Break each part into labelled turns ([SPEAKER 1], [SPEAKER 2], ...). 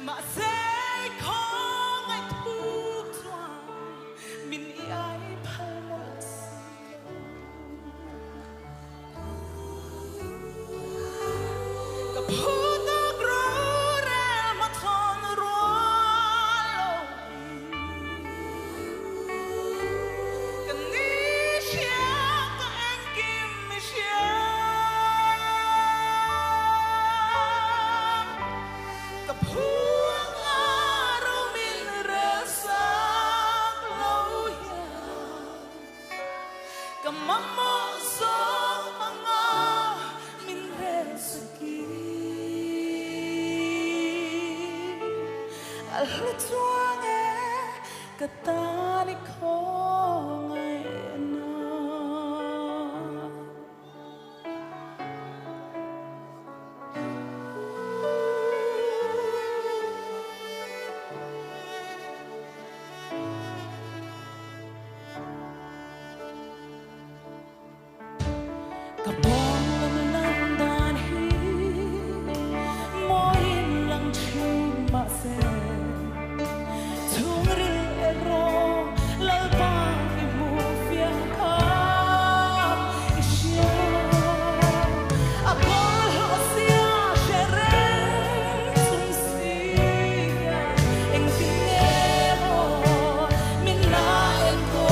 [SPEAKER 1] mà sẽ khó ngày thu thoảng mình ai phai mất gặp hút tóc rối ra mà thon rối cái ní chia cái anh kim mi chia gặp hút ngaro min rasa lâu gặp mamo so manga min resaki al tuange katani khawngaihna Kabong lam dan hi moi lang chung ma se chung ri ero lal ba vi mu fia ka ishia apol hosia shere sum sia eng tinero min na en ko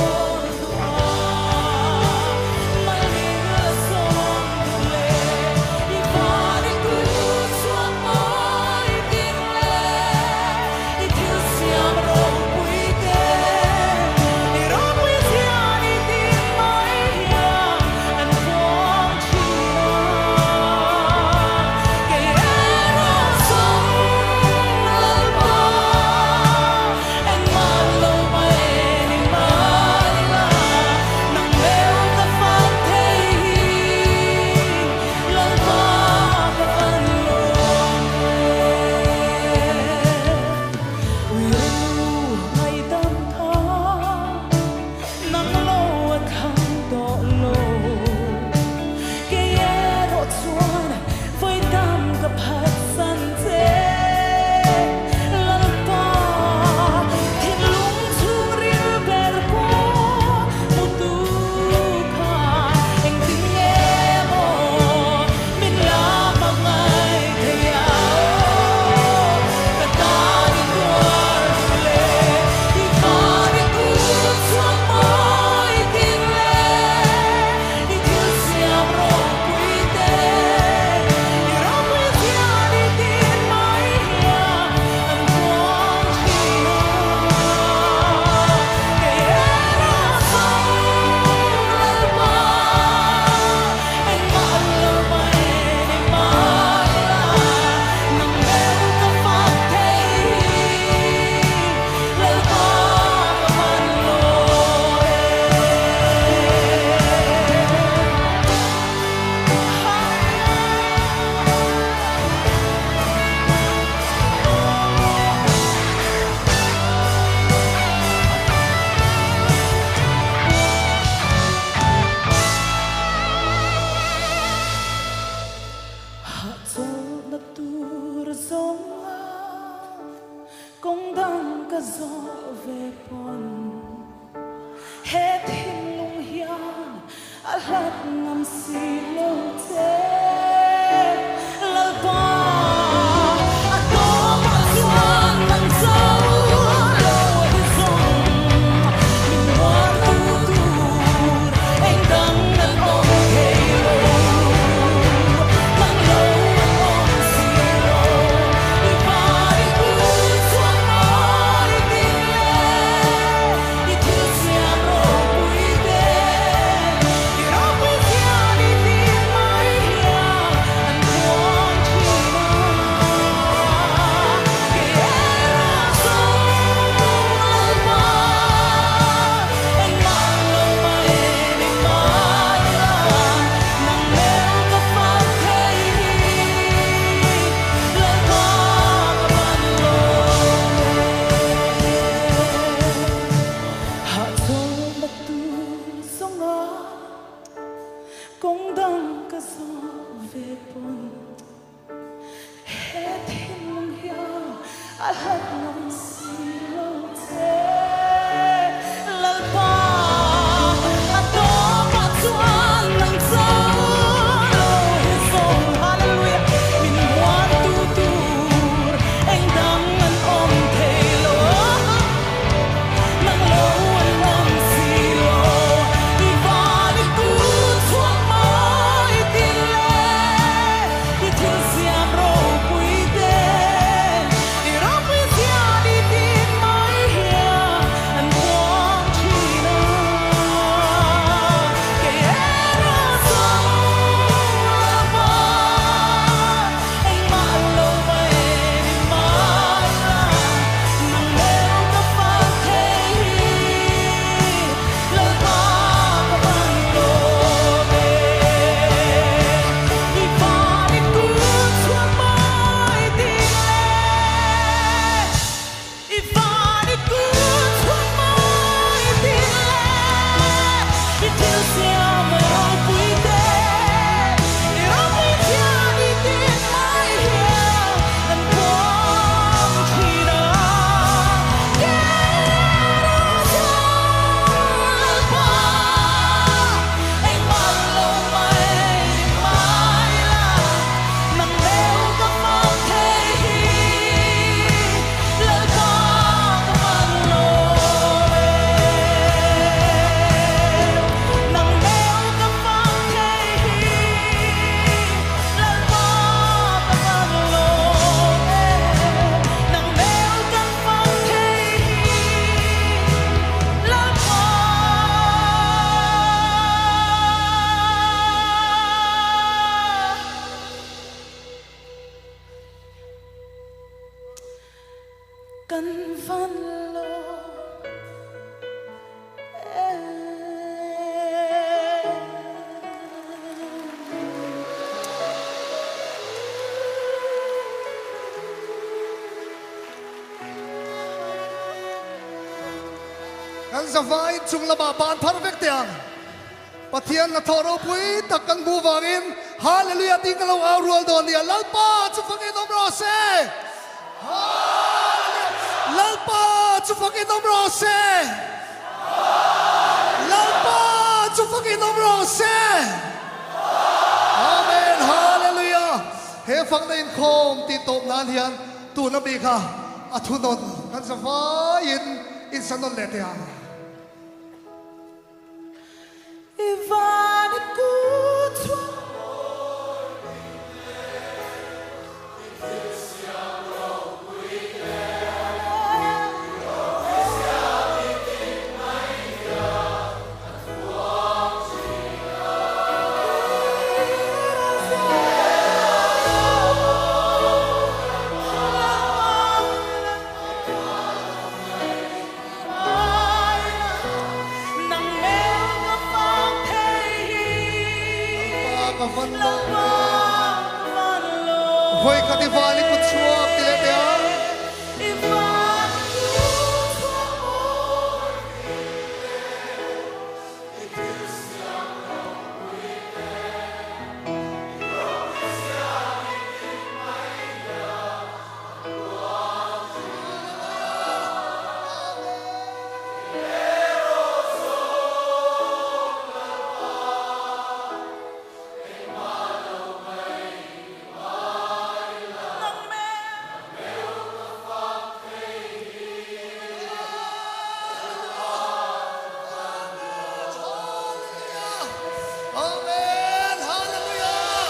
[SPEAKER 1] Công đăng cả gió về pon hết hin lung hian a hlat ngam si lâu thế lal ba a to ma chuan nang zau lo hi zong min wa tu tur anh đang nang ong hei lo nang lo ong si lo i ba i ku chuan ai tin le i tu siam ro pui te i ro pui sia ni tin mai alat ng silote lalpa ato patuan ng talo hisong hallelujah minuan tutur ang dangan om telo nang loan ng silo ibalik ko tuwang mo itile itil siyang ro puite irapin siya ditin mahiya ang buong China kaya rasa apa ay maalaw pa di mala nang meron ka pang kahit lalpa ka bang lobe ibalik ko sa may dile ibalik ko sa may dile itil siya mayroong puwede irapin siya ditin mahiya ang buong China ay malaw may di maila nang meron ka pang kahit lalpa ka man lobe nang meron ka pang kahit lalpa ka man lobe nang meron ka pang kahit lalpa kan van lo
[SPEAKER 2] Kan zavai chung lama ban perfect yang pathian na thoro pui takkan bu wangin hallelujah tingalo aurul don dia lalpa chu phangin nomro se lalpa chu phangin nomro se lalpa chu phangin nomro se amen hallelujah he phang na in khom ti top nan hian tu na bi kha athunon kan zavai in sanon le te ang
[SPEAKER 1] ibalik ko sa nang meron ka pang kahit lalpa ka man lobe
[SPEAKER 2] Hoy kativali ko chuak tile te ang
[SPEAKER 1] ibalik ko sa nang meron
[SPEAKER 2] amen hallelujah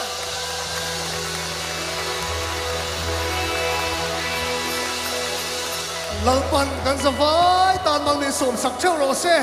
[SPEAKER 2] lalpan kan zavai tan mang ni som sak cheu ro se